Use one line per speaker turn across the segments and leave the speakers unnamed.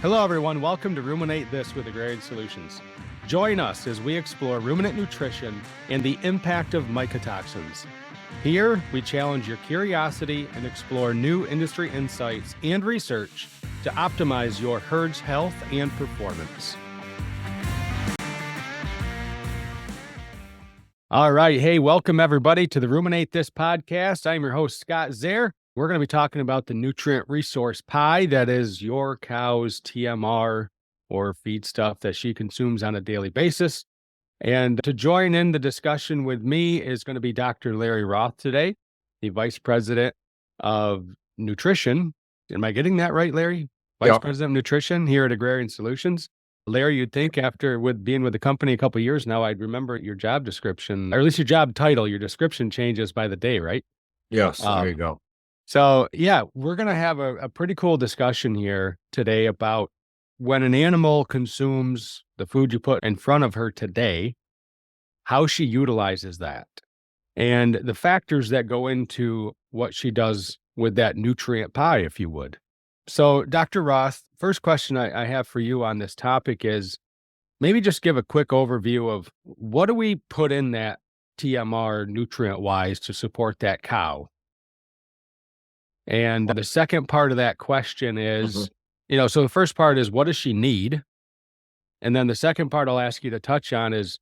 Hello, everyone. Welcome to Ruminate This with Agrarian Solutions. Join us as we explore ruminant nutrition and the impact of mycotoxins. Here, we challenge your curiosity and explore new industry insights and research to optimize your herd's health and performance. All right. Hey, welcome everybody to the Ruminate This podcast. I'm your host, Scott Zare. We're going to be talking about the nutrient resource pie that is your cow's TMR or feed stuff that she consumes on a daily basis. And to join in the discussion with me is going to be Dr. Larry Roth today, the Vice President of Nutrition. Am I getting that right, Larry? Vice President of Nutrition here at Agrarian Solutions. Larry, you'd think after being with the company a couple of years now, I'd remember your job description, or at least your job title. Your description changes by the day, right?
Yes, there you go.
So, yeah, we're going to have a pretty cool discussion here today about when an animal consumes the food you put in front of her today, how she utilizes that, and the factors that go into what she does with that nutrient pie, if you would. So, Dr. Roth, first question I have for you on this topic is maybe just give a quick overview of what do we put in that TMR nutrient-wise to support that cow? And the second part of that question is, so the first part is what does she need? And then the second part I'll ask you to touch on is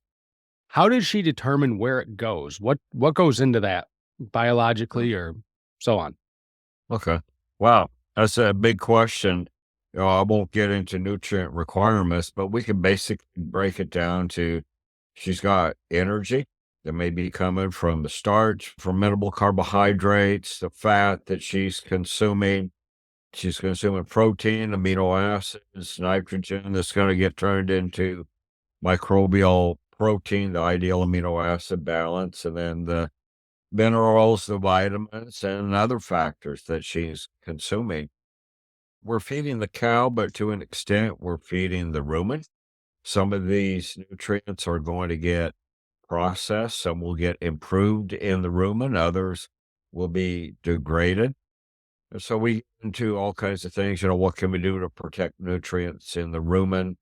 how does she determine where it goes? What goes into that biologically or so on?
Okay. Wow. That's a big question. I won't get into nutrient requirements, but we can basically break it down to she's got energy that may be coming from the starch, fermentable carbohydrates, the fat that she's consuming. She's consuming protein, amino acids, nitrogen that's going to get turned into microbial protein, the ideal amino acid balance, and then the minerals, the vitamins, and other factors that she's consuming. We're feeding the cow, but to an extent, we're feeding the rumen. Some of these nutrients are going to get processed. Some will get improved in the rumen. Others will be degraded. And so we get into all kinds of things. What can we do to protect nutrients in the rumen?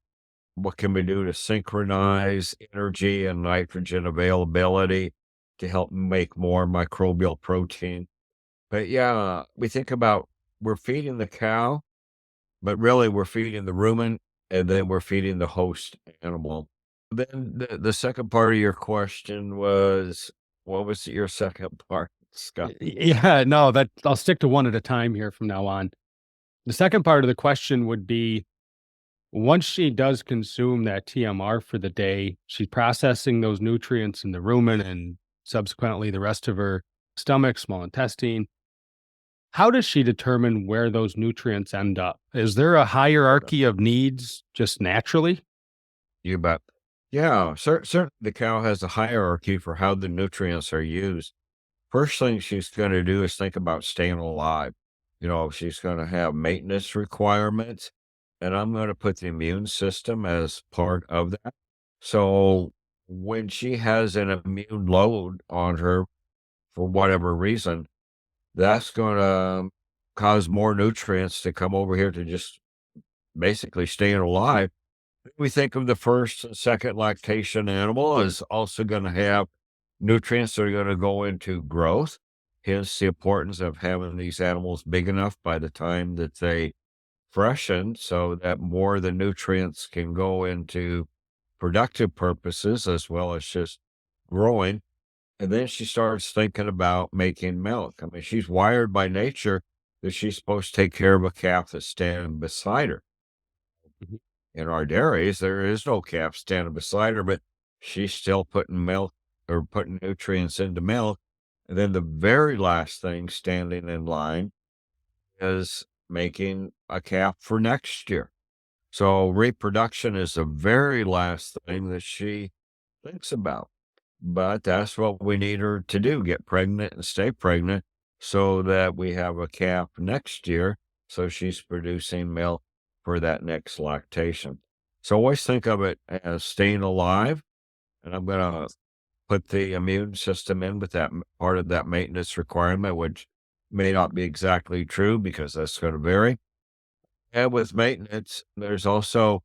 What can we do to synchronize energy and nitrogen availability to help make more microbial protein? But yeah, we think about we're feeding the cow, but really we're feeding the rumen, and then we're feeding the host animal. Then the second part of your question was, what was your second part, Scott?
Yeah, no, I'll stick to one at a time here from now on. The second part of the question would be, once she does consume that TMR for the day, she's processing those nutrients in the rumen and subsequently the rest of her stomach, small intestine. How does she determine where those nutrients end up? Is there a hierarchy of needs just naturally?
You bet. Yeah, certainly the cow has a hierarchy for how the nutrients are used. First thing she's going to do is think about staying alive. She's going to have maintenance requirements, and I'm going to put the immune system as part of that. So when she has an immune load on her, for whatever reason, that's going to cause more nutrients to come over here to just basically staying alive. We think of the first and second lactation animal as also going to have nutrients that are going to go into growth. Hence the importance of having these animals big enough by the time that they freshen so that more of the nutrients can go into productive purposes as well as just growing. And then she starts thinking about making milk. I mean, she's wired by nature that she's supposed to take care of a calf that's standing beside her. In our dairies, there is no calf standing beside her, but she's still putting milk or putting nutrients into milk. And then the very last thing standing in line is making a calf for next year. So reproduction is the very last thing that she thinks about. But that's what we need her to do, get pregnant and stay pregnant so that we have a calf next year. So she's producing milk for that next lactation. So always think of it as staying alive. And I'm going to put the immune system in with that part of that maintenance requirement, which may not be exactly true because that's going to vary. And with maintenance, there's also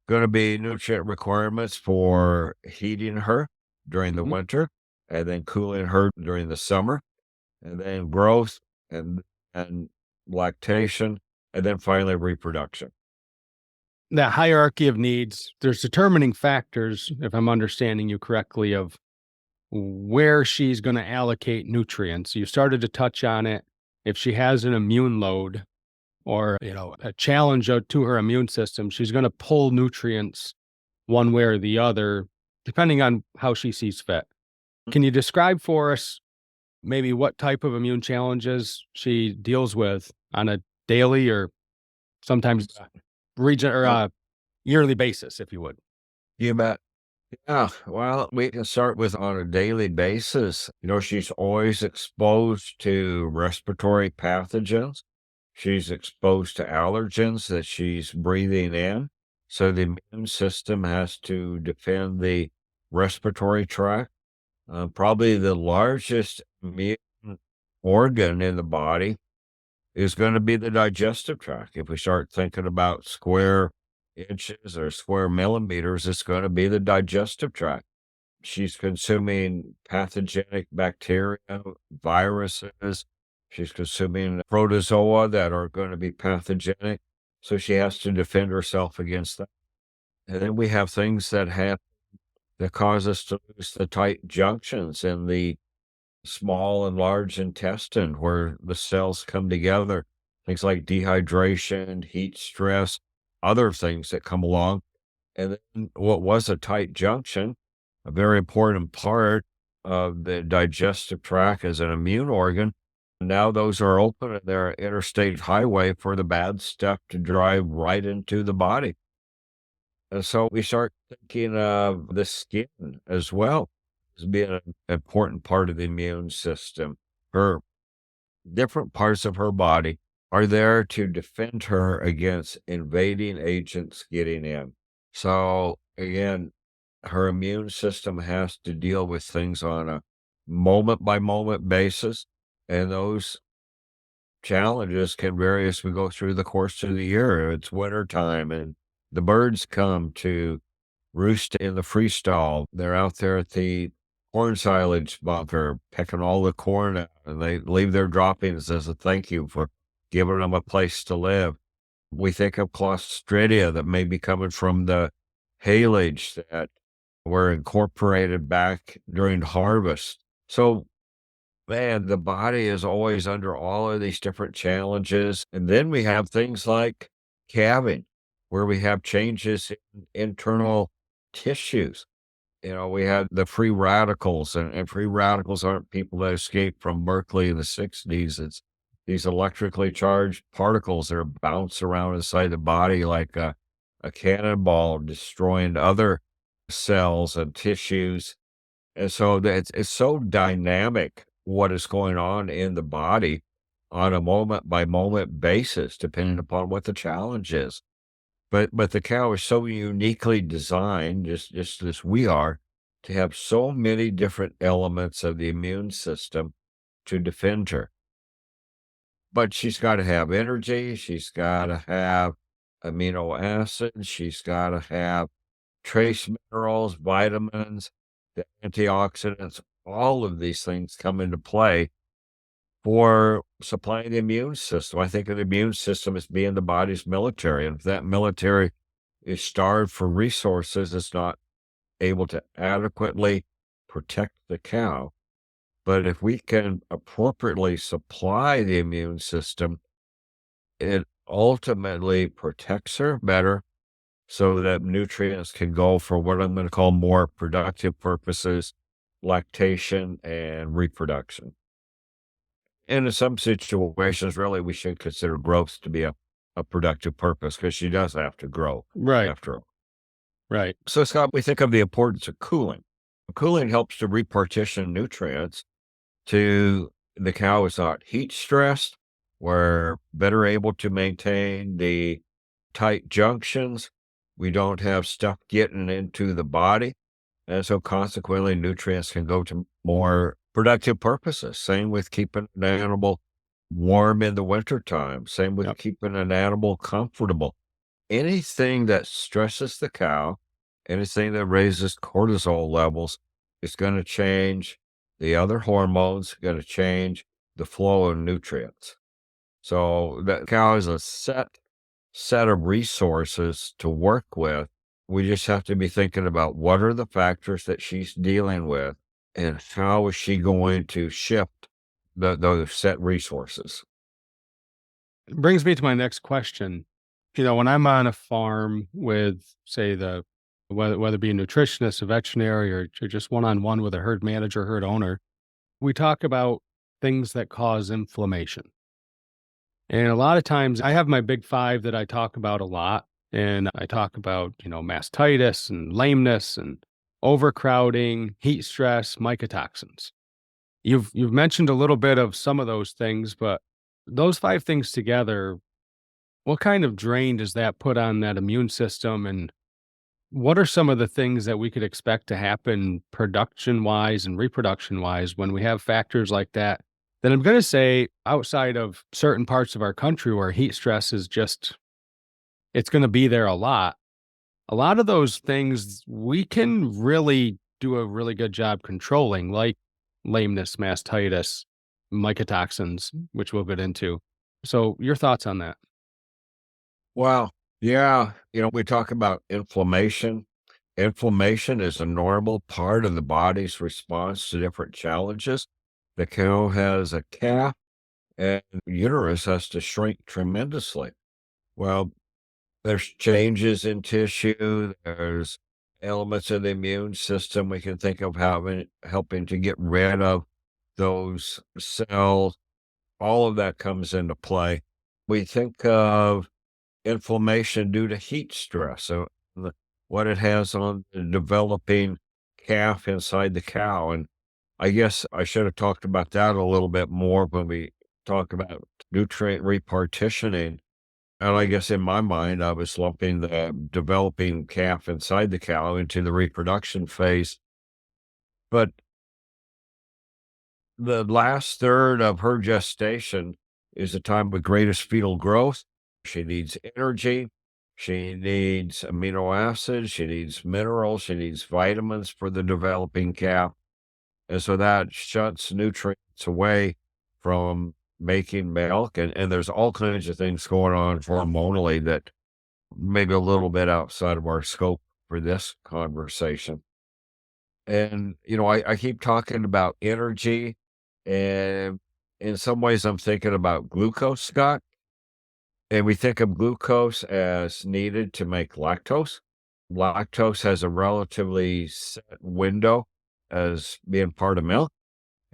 going to be nutrient requirements for heating her during the
Mhm.
winter and then cooling her during the summer, and then growth and lactation, and then finally reproduction.
That hierarchy of needs, there's determining factors, if I'm understanding you correctly, of where she's going to allocate nutrients. You started to touch on it. If she has an immune load or, a challenge to her immune system, she's going to pull nutrients one way or the other, depending on how she sees fit. Can you describe for us maybe what type of immune challenges she deals with on a daily or sometimes region or
Uh,
yearly basis, if you would?
You bet. Yeah, well, we can start with on a daily basis. She's always exposed to respiratory pathogens. She's exposed to allergens that she's breathing in. So the immune system has to defend the respiratory tract. Probably the largest immune organ in the body is going to be the digestive tract. If we start thinking about square inches or square millimeters, it's going to be the digestive tract. She's consuming pathogenic bacteria, viruses. She's consuming protozoa that are going to be pathogenic. So she has to defend herself against that. And then we have things that happen that cause us to lose the tight junctions in the small and large intestine where the cells come together. Things like dehydration, heat stress, other things that come along. And then what was a tight junction, a very important part of the digestive tract as an immune organ. Now those are open and they're an interstate highway for the bad stuff to drive right into the body. And so we start thinking of the skin as well as being an important part of the immune system. Her different parts of her body are there to defend her against invading agents getting in. So again, her immune system has to deal with things on a moment by moment basis. And those challenges can vary as we go through the course of the year. It's winter time and the birds come to roost in the freestall. They're out there at the corn silage bunker picking all the corn out, and they leave their droppings as a thank you for giving them a place to live. We think of Clostridia that may be coming from the haylage that were incorporated back during harvest. So, man, the body is always under all of these different challenges. And then we have things like calving, where we have changes in internal tissues. We had the free radicals, and free radicals aren't people that escaped from Berkeley in the 60s. It's these electrically charged particles that are bounce around inside the body like a cannonball, destroying other cells and tissues. And so it's so dynamic what is going on in the body on a moment by moment basis, depending upon what the challenge is. But the cow is so uniquely designed, just as we are, to have so many different elements of the immune system to defend her. But she's got to have energy. She's got to have amino acids. She's got to have trace minerals, vitamins, the antioxidants. All of these things come into play for supplying the immune system. I think of the immune system as being the body's military. And if that military is starved for resources, it's not able to adequately protect the cow. But if we can appropriately supply the immune system, it ultimately protects her better so that nutrients can go for what I'm going to call more productive purposes, lactation and reproduction. And in some situations, really, we should consider growth to be a productive purpose because she does have to grow
Right,
after all.
right.
So, Scott, we think of the importance of cooling. Cooling helps to repartition nutrients to the cow is not heat stressed. We're better able to maintain the tight junctions. We don't have stuff getting into the body. And so consequently, nutrients can go to more productive purposes. Same with keeping an animal warm in the wintertime. Same with
Yep.
keeping an animal comfortable. Anything that stresses the cow, anything that raises cortisol levels is going to change the other hormones, going to change the flow of nutrients. So that cow has a set of resources to work with. We just have to be thinking about what are the factors that she's dealing with and how is she going to shift those set resources.
It brings me to my next question. When I'm on a farm with, say, whether it be a nutritionist, a veterinary, or just one on one with a herd manager, herd owner, we talk about things that cause inflammation. And a lot of times I have my big five that I talk about a lot. And I talk about, mastitis and lameness and overcrowding, heat stress, mycotoxins. You've mentioned a little bit of some of those things, but those five things together, what kind of drain does that put on that immune system? And what are some of the things that we could expect to happen production wise and reproduction wise when we have factors like that? Then I'm going to say outside of certain parts of our country where heat stress is just, it's going to be there a lot. A lot of those things we can really do a really good job controlling, like lameness, mastitis, mycotoxins, which we'll get into. So, your thoughts on that?
Well, yeah, we talk about inflammation. Inflammation is a normal part of the body's response to different challenges. The cow has a calf and uterus has to shrink tremendously. Well, there's changes in tissue, there's elements of the immune system we can think of helping to get rid of those cells. All of that comes into play. We think of inflammation due to heat stress. So what it has on the developing calf inside the cow. And I guess I should have talked about that a little bit more when we talk about nutrient repartitioning. And I guess in my mind, I was lumping the developing calf inside the cow into the reproduction phase. But the last third of her gestation is the time of greatest fetal growth. She needs energy. She needs amino acids. She needs minerals. She needs vitamins for the developing calf. And so that shuts nutrients away from making milk. And there's all kinds of things going on hormonally that maybe a little bit outside of our scope for this conversation. And, I keep talking about energy, and in some ways I'm thinking about glucose, Scott. And we think of glucose as needed to make lactose. Lactose has a relatively set window as being part of milk.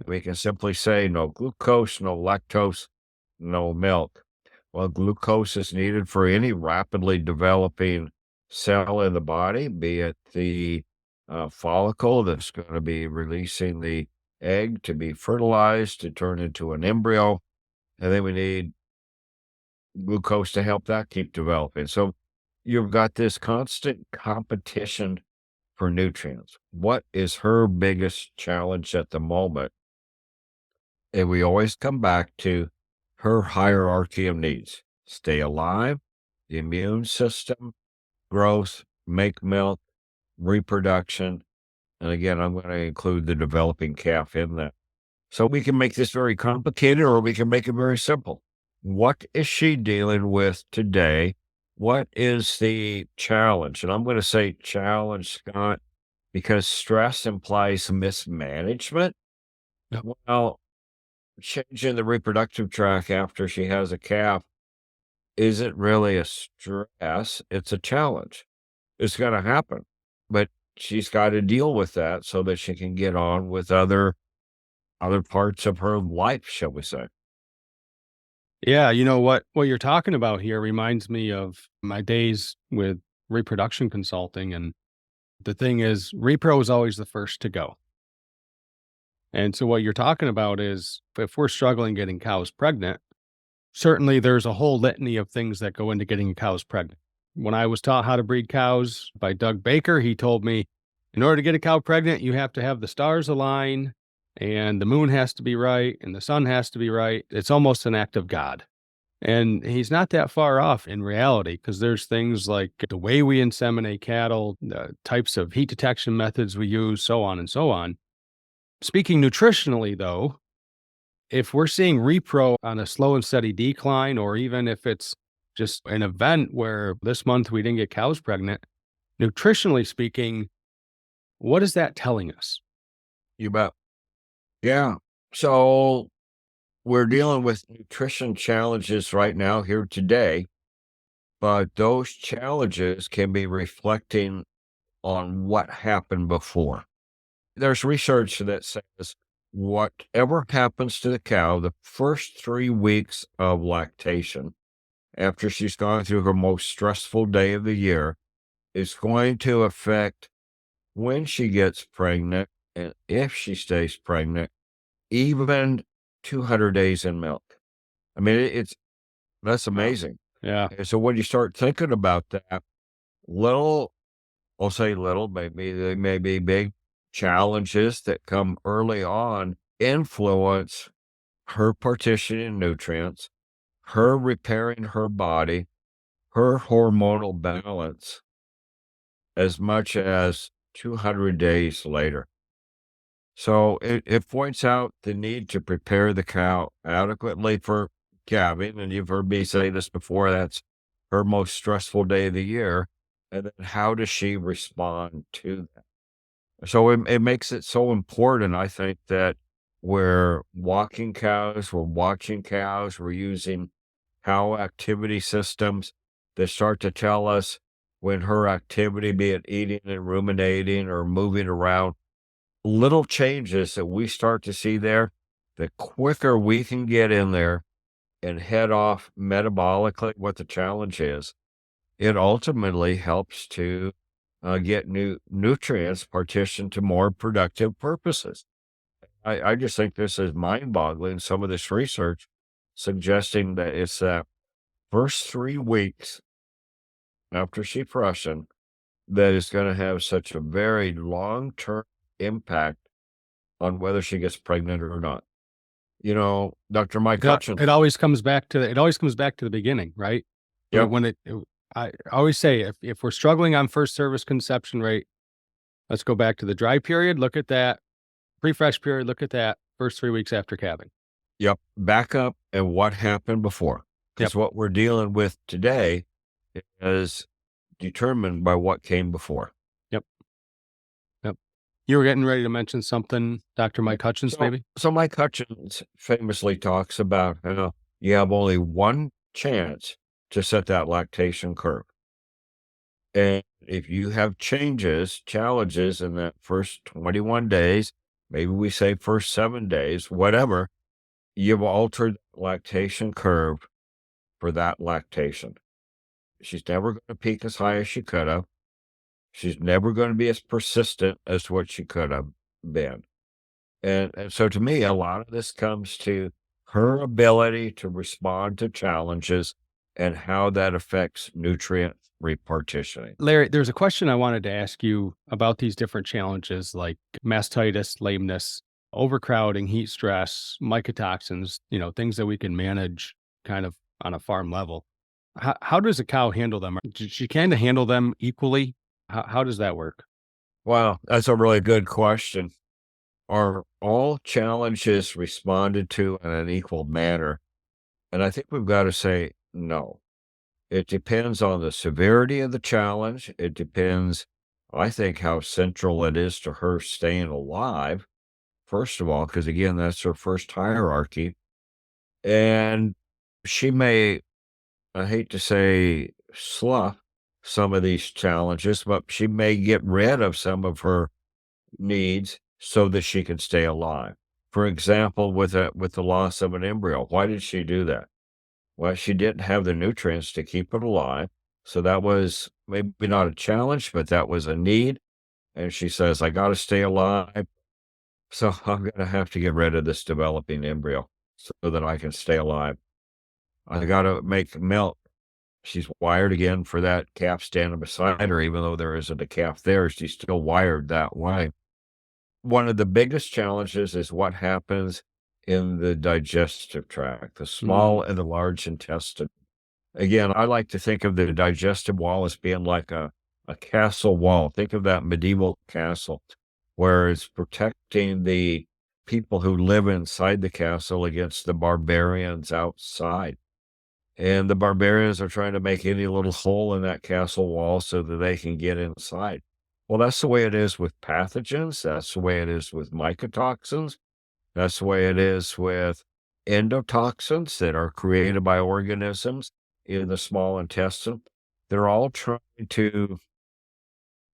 We can simply say no glucose, no lactose, no milk. Well, glucose is needed for any rapidly developing cell in the body, be it the follicle that's going to be releasing the egg to be fertilized to turn into an embryo. And then we need glucose to help that keep developing. So you've got this constant competition for nutrients. What is her biggest challenge at the moment? And we always come back to her hierarchy of needs: stay alive, the immune system, growth, make milk, reproduction. And again, I'm going to include the developing calf in that. So we can make this very complicated or we can make it very simple. What is she dealing with today? What is the challenge? And I'm going to say challenge, Scott, because stress implies mismanagement.
Yep.
Well, changing the reproductive tract after she has a calf isn't really a stress, it's a challenge. It's going to happen, but she's got to deal with that so that she can get on with other parts of her life, shall we say.
Yeah, what you're talking about here reminds me of my days with reproduction consulting. And the thing is, repro is always the first to go. And so what you're talking about is if we're struggling getting cows pregnant, certainly there's a whole litany of things that go into getting cows pregnant. When I was taught how to breed cows by Doug Baker, he told me in order to get a cow pregnant, you have to have the stars align and the moon has to be right and the sun has to be right. It's almost an act of God. And he's not that far off in reality, because there's things like the way we inseminate cattle, the types of heat detection methods we use, so on and so on. Speaking nutritionally, though, if we're seeing repro on a slow and steady decline, or even if it's just an event where this month we didn't get cows pregnant, nutritionally speaking, what is that telling us?
You bet. Yeah. So we're dealing with nutrition challenges right now here today, but those challenges can be reflecting on what happened before. There's research that says whatever happens to the cow the first 3 weeks of lactation, after she's gone through her most stressful day of the year, is going to affect when she gets pregnant and if she stays pregnant, even 200 days in milk. I mean, that's amazing.
Yeah.
And so when you start thinking about that, little, I'll say little, maybe they may be big challenges that come early on influence her partitioning nutrients, her repairing her body, her hormonal balance, as much as 200 days later. So it points out the need to prepare the cow adequately for calving. And you've heard me say this before, that's her most stressful day of the year. And then how does she respond to that? So it makes it so important, I think, that we're walking cows, we're watching cows, we're using cow activity systems that start to tell us when her activity, be it eating and ruminating or moving around, little changes that we start to see there, the quicker we can get in there and head off metabolically what the challenge is, it ultimately helps to get new nutrients partitioned to more productive purposes. I just think this is mind-boggling, some of this research suggesting that it's that first 3 weeks after suppression that is going to have such a very long-term impact on whether she gets pregnant or not. You know, Dr. Mike
It
Hutchins.
always comes back to the beginning, right?
Yep.
I always say, if we're struggling on first service conception rate, let's go back to the dry period. Look at that. Pre-fresh period. Look at that. First 3 weeks after calving.
Yep. Back up and what happened before.
Yep.
Because what we're dealing with today is determined by what came before.
Yep. Yep. You were getting ready to mention something, Dr. Mike Hutchins, maybe?
So Mike Hutchins famously talks about how you have only one chance to set that lactation curve. And if you have challenges in that first 21 days, maybe we say first 7 days, whatever, you've altered the lactation curve for that lactation. She's never going to peak as high as she could have. She's never going to be as persistent as what she could have been. And so to me, a lot of this comes to her ability to respond to challenges and how that affects nutrient repartitioning.
Larry, there's a question I wanted to ask you about these different challenges like mastitis, lameness, overcrowding, heat stress, mycotoxins, things that we can manage kind of on a farm level. How does a cow handle them? Does she kind of handle them equally? How does that work?
Wow, that's a really good question. Are all challenges responded to in an equal manner? And I think we've got to say no. It depends on the severity of the challenge. It depends, I think, how central it is to her staying alive, first of all, because again, that's her first hierarchy. And she may, I hate to say, slough some of these challenges, but she may get rid of some of her needs so that she can stay alive. For example, with the loss of an embryo, why did she do that? Well, she didn't have the nutrients to keep it alive. So that was maybe not a challenge, but that was a need. And she says, I got to stay alive. So I'm going to have to get rid of this developing embryo so that I can stay alive. I got to make milk. She's wired again for that calf standing beside her, even though there isn't a calf there. She's still wired that way. one of the biggest challenges is what happens in the digestive tract, the
Mm,
small and the large intestine. Again, I like to think of the digestive wall as being like a castle wall. Think of that medieval castle where it's protecting the people who live inside the castle against the barbarians outside. And the barbarians are trying to make any little hole in that castle wall so that they can get inside. Well, that's the way it is with pathogens. That's the way it is with mycotoxins. That's the way it is with endotoxins that are created by organisms in the small intestine. They're all trying to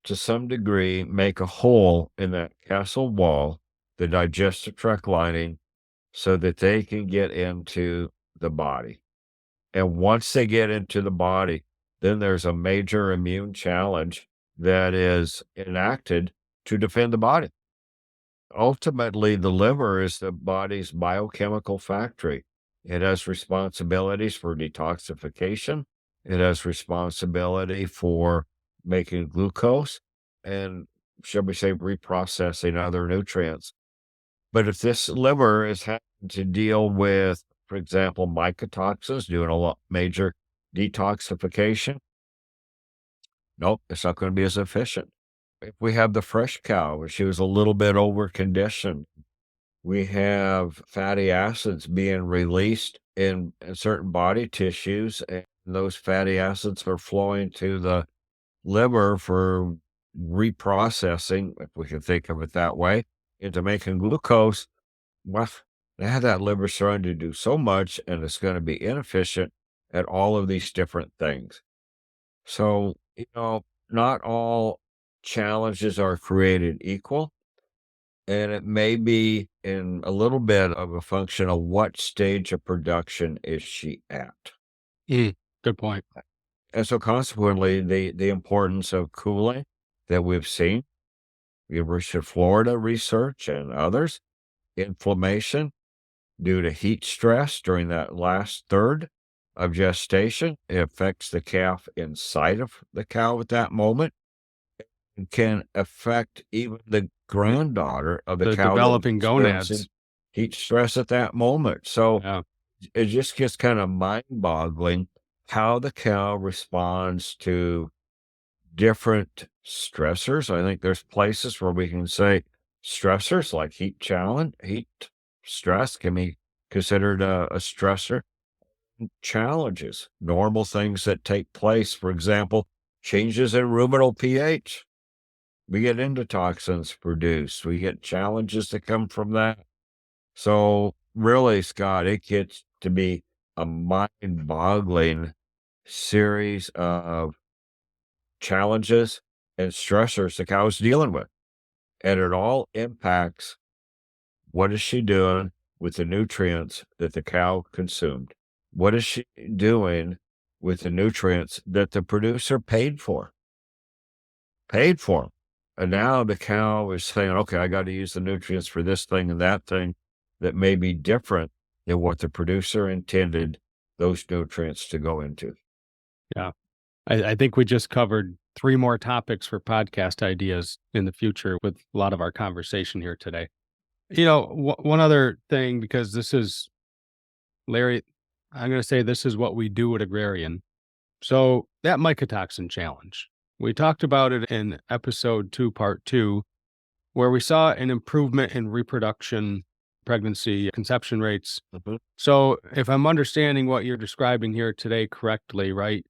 some degree, make a hole in that castle wall, the digestive tract lining, so that they can get into the body. And once they get into the body, then there's a major immune challenge that is enacted to defend the body. Ultimately, the liver is the body's biochemical factory. It has responsibilities for detoxification. It has responsibility for making glucose and, shall we say, reprocessing other nutrients. But if this liver is having to deal with, for example, mycotoxins, doing a lot major detoxification, nope, it's not going to be as efficient. If we have the fresh cow, if she was a little bit over conditioned, we have fatty acids being released in certain body tissues, and those fatty acids are flowing to the liver for reprocessing, if we can think of it that way, into making glucose. Well, now that liver starting to do so much, and it's going to be inefficient at all of these different things. So, not all challenges are created equal. And it may be in a little bit of a function of what stage of production is she at.
mm, good point.
And so consequently, the importance of cooling that we've seen, University of Florida research and others, inflammation due to heat stress during that last third of gestation. It affects the calf inside of the cow at that moment. It can affect even the granddaughter of the
The
cow that was
developing
experiencing
gonads.
heat stress at that moment. So
Yeah.
it just gets kind of mind-boggling how the cow responds to different stressors. I think there's places where we can say stressors like heat stress can be considered a stressor. Challenges, normal things that take place, for example, changes in ruminal pH. We get endotoxins produced. We get challenges that come from that. So really, Scott, it gets to be a mind-boggling series of challenges and stressors the cow's dealing with. And it all impacts what is she doing with the nutrients that the cow consumed? What is she doing with the nutrients that the producer paid for? Paid for 'em. And now the cow is saying, okay, I got to use the nutrients for this thing and that thing that may be different than what the producer intended those nutrients to go into.
Yeah. I think we just covered three more topics for podcast ideas in the future with a lot of our conversation here today. One other thing, because this is, Larry, I'm going to say this is what we do at Agrarian. So that mycotoxin challenge, we talked about it in episode 2, part 2, where we saw an improvement in reproduction, pregnancy, conception rates.
Mhm.
So if I'm understanding what you're describing here today correctly, right?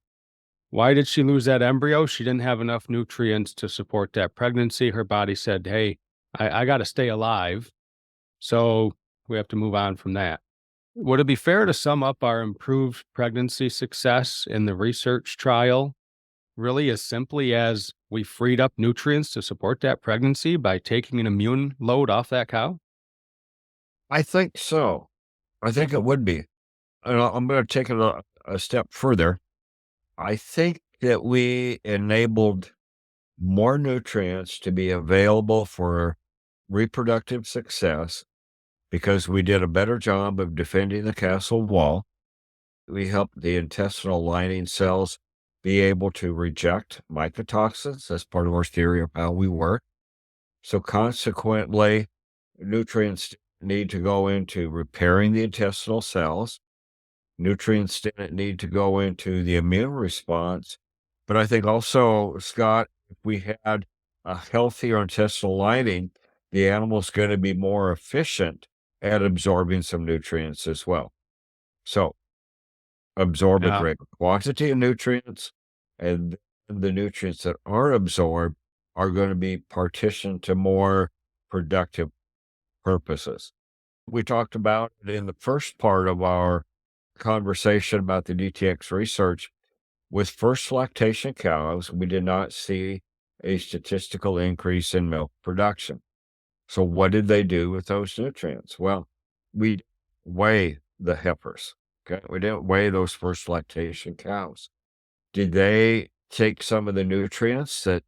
Why did she lose that embryo? She didn't have enough nutrients to support that pregnancy. Her body said, hey, I got to stay alive. So we have to move on from that. Would it be fair to sum up our improved pregnancy success in the research trial really as simply as we freed up nutrients to support that pregnancy by taking an immune load off that cow?
I think so. I think it would be. And I'm going to take it a step further. I think that we enabled more nutrients to be available for reproductive success because we did a better job of defending the castle wall. We helped the intestinal lining cells be able to reject mycotoxins. That's part of our theory of how we work. So consequently, nutrients need to go into repairing the intestinal cells. Nutrients didn't need to go into the immune response. But I think also, Scott, if we had a healthier intestinal lining, the animal's going to be more efficient at absorbing some nutrients as well. So absorb a
Yeah.
greater quantity of nutrients, and the nutrients that are absorbed are going to be partitioned to more productive purposes. We talked about it in the first part of our conversation about the DTX research. With first lactation cows, we did not see a statistical increase in milk production. So what did they do with those nutrients? Well, we weigh the heifers. Okay. We didn't weigh those first lactation cows. Did they take some of the nutrients that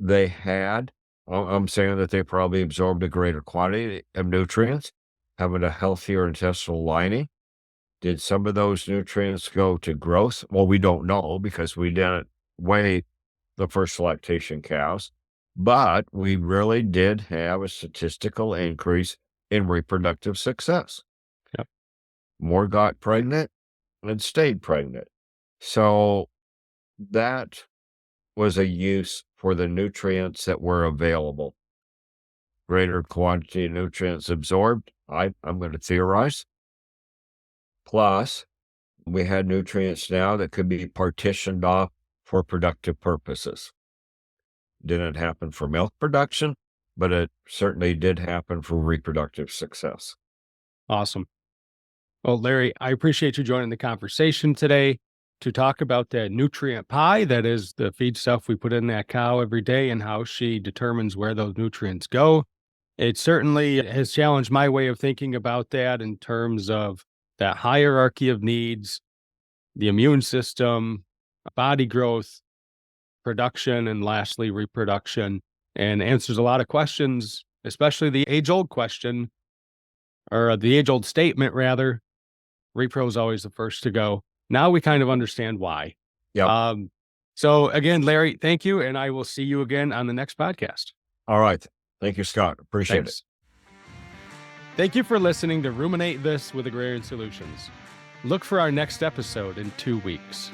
they had? I'm saying that they probably absorbed a greater quantity of nutrients, having a healthier intestinal lining. Did some of those nutrients go to growth? Well, we don't know because we didn't weigh the first lactation cows, but we really did have a statistical increase in reproductive success.
Yep.
More got pregnant and stayed pregnant. So that was a use for the nutrients that were available. Greater quantity of nutrients absorbed, I'm going to theorize. Plus, we had nutrients now that could be partitioned off for productive purposes. Didn't happen for milk production, but it certainly did happen for reproductive success.
Awesome. Well, Larry, I appreciate you joining the conversation today to talk about the nutrient pie, that is the feed stuff we put in that cow every day and how she determines where those nutrients go. It certainly has challenged my way of thinking about that in terms of that hierarchy of needs, the immune system, body growth, production, and lastly, reproduction, and answers a lot of questions, especially the age-old question, or the age-old statement, rather. Repro is always the first to go. Now we kind of understand why.
Yep.
So again, Larry, thank you, and I will see you again on the next podcast.
All right. Thank you, Scott. Appreciate it.
Thanks. Thank you for listening to Ruminate This with Agrarian Solutions. Look for our next episode in 2 weeks.